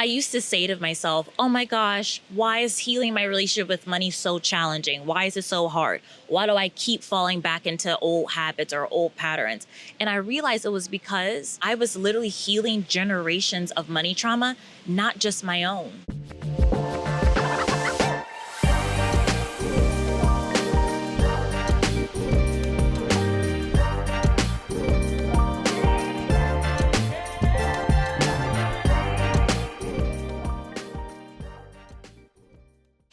I used to say to myself, oh my gosh, why is healing my relationship with money so challenging? Why is it so hard? Why do I keep falling back into old habits or old patterns? And I realized it was because I was literally healing generations of money trauma, not just my own.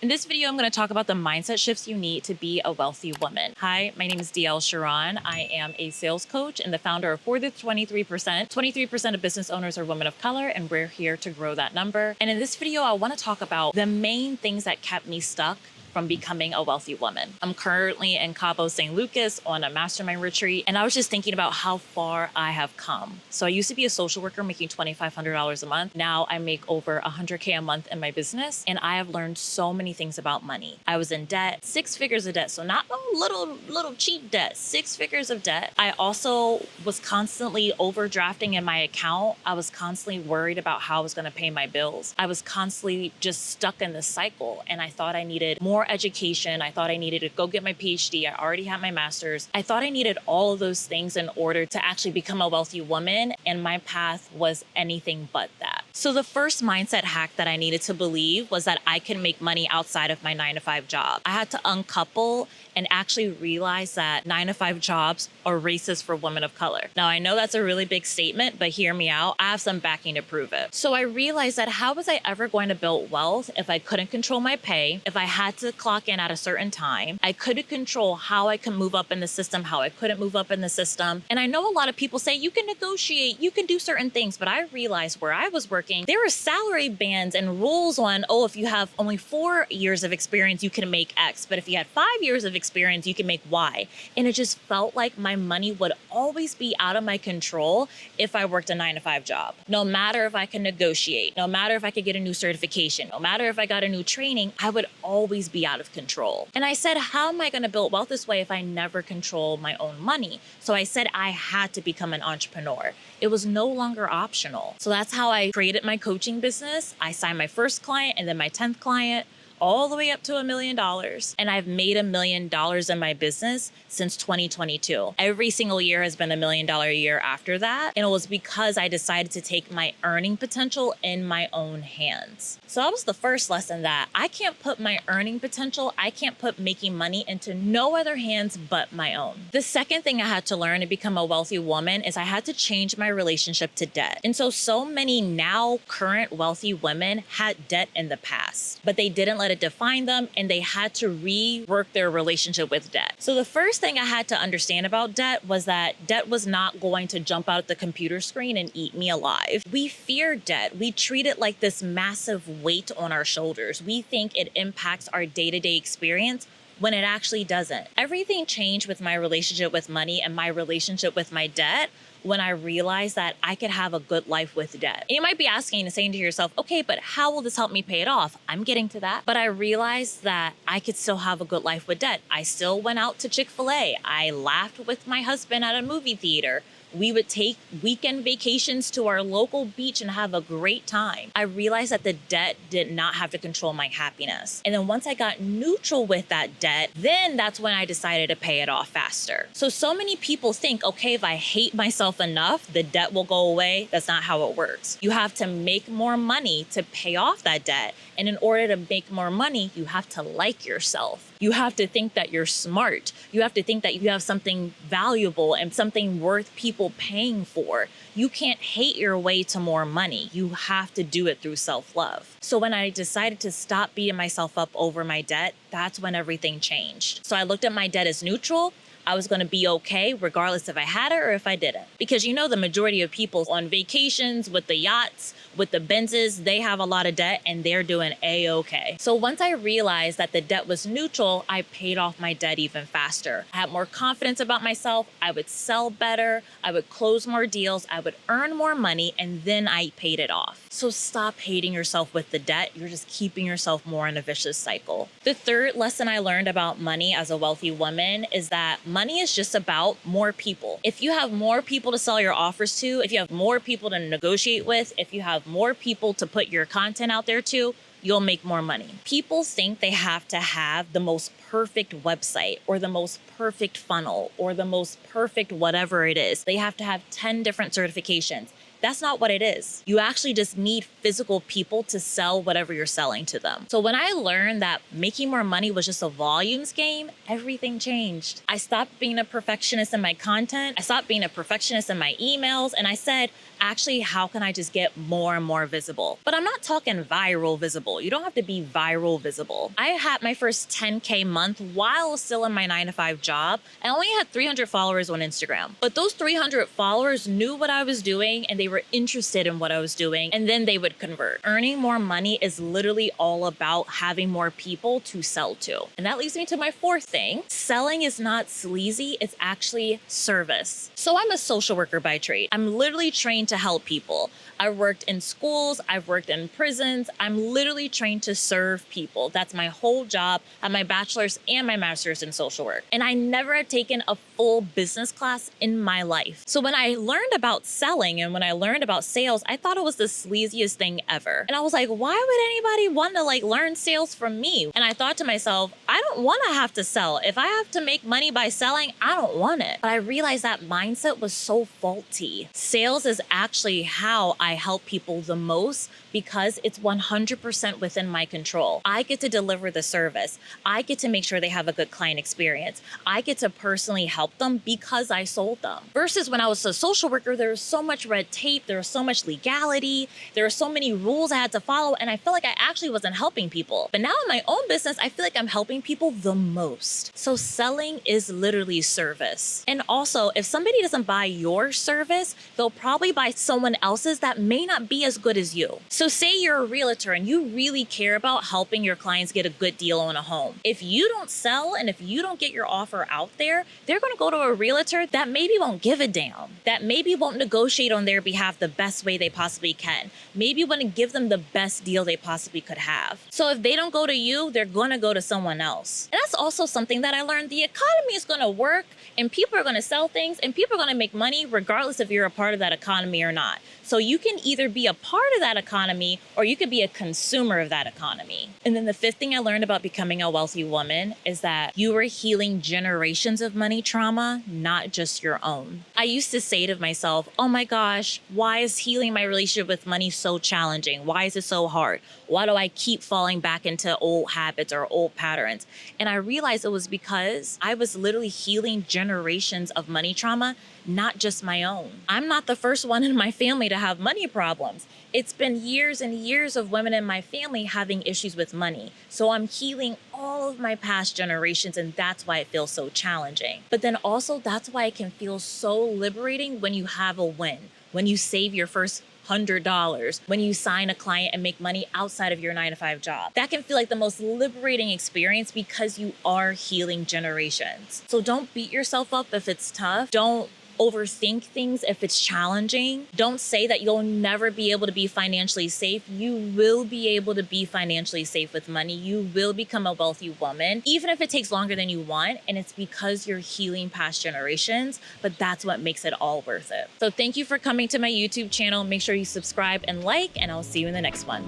In this video, I'm going to talk about the mindset shifts you need to be a wealthy woman. Hi, my name is Dielle Charon. I am a sales coach and the founder of For the 23%. 23% of business owners are women of color, and we're here to grow that number. And in this video, I want to talk about the main things that kept me stuck from becoming a wealthy woman. I'm currently in Cabo San Lucas on a mastermind retreat, and I was just thinking about how far I have come. So I used to be a social worker making $2,500 a month. Now I make over $100K a month in my business, and I have learned so many things about money. I was in debt, 6 figures of debt, so not a little cheap debt, 6 figures of debt. I also was constantly overdrafting in my account. I was constantly worried about how I was gonna pay my bills. I was constantly just stuck in this cycle, and I thought I needed more education. I thought I needed to go get my PhD. I already had my master's. I thought I needed all of those things in order to actually become a wealthy woman, and my path was anything but that. So the first mindset hack that I needed to believe was that I can make money outside of my 9-to-5 job. I had to uncouple and actually realize that 9-to-5 jobs are racist for women of color. Now, I know that's a really big statement, but hear me out. I have some backing to prove it. So I realized that how was I ever going to build wealth if I couldn't control my pay, if I had to clock in at a certain time, I couldn't control how I could move up in the system, how I couldn't move up in the system. And I know a lot of people say you can negotiate, you can do certain things, but I realized where I was working, there were salary bands and rules on, oh, if you have only 4 years of experience, you can make X, but if you had 5 years of experience, you can make Y. And it just felt like my money would always be out of my control if I worked a 9-to-5 job. No matter if I could negotiate, no matter if I could get a new certification, no matter if I got a new training, I would always be out of control. And I said, how am I going to build wealth this way if I never control my own money? So I said I had to become an entrepreneur. It was no longer optional. So that's how I created my coaching business. I signed my first client and then my 10th client, all the way up to $1 million. And I've made $1 million in my business since 2022. Every single year has been $1 million year after that. And it was because I decided to take my earning potential in my own hands. So that was the first lesson, that I can't put my earning potential, I can't put making money into no other hands but my own. The second thing I had to learn to become a wealthy woman is I had to change my relationship to debt. And so many now current wealthy women had debt in the past, but they didn't let it define them, and they had to rework their relationship with debt. So the first thing I had to understand about debt was that debt was not going to jump out at the computer screen and eat me alive. We fear debt. We treat it like this massive weight on our shoulders. We think it impacts our day-to-day experience when it actually doesn't. Everything changed with my relationship with money and my relationship with my debt when I realized that I could have a good life with debt. And you might be asking and saying to yourself, okay, but how will this help me pay it off? I'm getting to that. But I realized that I could still have a good life with debt. I still went out to Chick-fil-A. I laughed with my husband at a movie theater. We would take weekend vacations to our local beach and have a great time. I realized that the debt did not have to control my happiness. And then once I got neutral with that debt, then that's when I decided to pay it off faster. So many people think, okay, if I hate myself enough, the debt will go away. That's not how it works. You have to make more money to pay off that debt. And in order to make more money, you have to like yourself. You have to think that you're smart. You have to think that you have something valuable and something worth people paying for. You can't hate your way to more money. You have to do it through self-love. So when I decided to stop beating myself up over my debt, that's when everything changed. So I looked at my debt as neutral. I was going to be okay regardless if I had it or if I didn't. Because you know, the majority of people on vacations with the yachts, with the Benzes, they have a lot of debt and they're doing A-okay. So once I realized that the debt was neutral, I paid off my debt even faster. I had more confidence about myself. I would sell better. I would close more deals. I would earn more money, and then I paid it off. So stop hating yourself with the debt. You're just keeping yourself more in a vicious cycle. The third lesson I learned about money as a wealthy woman is that money money is just about more people. If you have more people to sell your offers to, if you have more people to negotiate with, if you have more people to put your content out there to, you'll make more money. People think they have to have the most perfect website or the most perfect funnel or the most perfect whatever it is. They have to have 10 different certifications. That's not what it is. You actually just need physical people to sell whatever you're selling to them. So when I learned that making more money was just a volumes game, everything changed. I stopped being a perfectionist in my content. I stopped being a perfectionist in my emails. And I said, actually, how can I just get more and more visible? But I'm not talking viral visible. You don't have to be viral visible. I had my first 10K month while still in my 9-to-5 job. I only had 300 followers on Instagram. But those 300 followers knew what I was doing and they were interested in what I was doing, and then they would convert. Earning more money is literally all about having more people to sell to. And that leads me to my fourth thing. Selling is not sleazy, it's actually service. So I'm a social worker by trade. I'm literally trained to help people. I've worked in schools, I've worked in prisons. I'm literally trained to serve people. That's my whole job. I have my bachelor's and my master's in social work. And I never had taken a full business class in my life. So when I learned about selling and when I learned about sales, I thought it was the sleaziest thing ever. And I was like, why would anybody want to learn sales from me? And I thought to myself, I don't want to have to sell. If I have to make money by selling, I don't want it. But I realized that mindset was so faulty. Sales is actually how I help people the most because it's 100% within my control. I get to deliver the service. I get to make sure they have a good client experience. I get to personally help them because I sold them. Versus when I was a social worker, there was so much red tape, there was so much legality, there were so many rules I had to follow, and I felt like I actually wasn't helping people. But now in my own business, I feel like I'm helping people the most. So selling is literally service. And also, if somebody doesn't buy your service, they'll probably buy someone else's that may not be as good as you. So say you're a realtor and you really care about helping your clients get a good deal on a home. If you don't sell and if you don't get your offer out there, they're going to go to a realtor that maybe won't give a damn, that maybe won't negotiate on their behalf the best way they possibly can, maybe want to give them the best deal they possibly could have. So if they don't go to you, they're going to go to someone else. And that's also something that I learned. The economy is going to work and people are going to sell things and people are going to make money regardless if you're a part of that economy or not. So you can either be a part of that economy or you could be a consumer of that economy. And then the fifth thing I learned about becoming a wealthy woman is that you are healing generations of money trauma, not just your own. I used to say to myself, oh my gosh, why is healing my relationship with money so challenging? Why is it so hard? Why do I keep falling back into old habits or old patterns? And I realized it was because I was literally healing generations of money trauma, not just my own. I'm not the first one in my family to have money problems. It's been years and years of women in my family having issues with money. So I'm healing all of my past generations, and that's why it feels so challenging. But then also, that's why it can feel so liberating when you have a win, when you save your first $100, when you sign a client and make money outside of your 9-to-5 job. That can feel like the most liberating experience because you are healing generations. So don't beat yourself up if it's tough. Don't overthink things if it's challenging. Don't say that you'll never be able to be financially safe. You will be able to be financially safe with money. You will become a wealthy woman, even if it takes longer than you want. And it's because you're healing past generations, but that's what makes it all worth it. So thank you for coming to my YouTube channel. Make sure you subscribe and like, and I'll see you in the next one.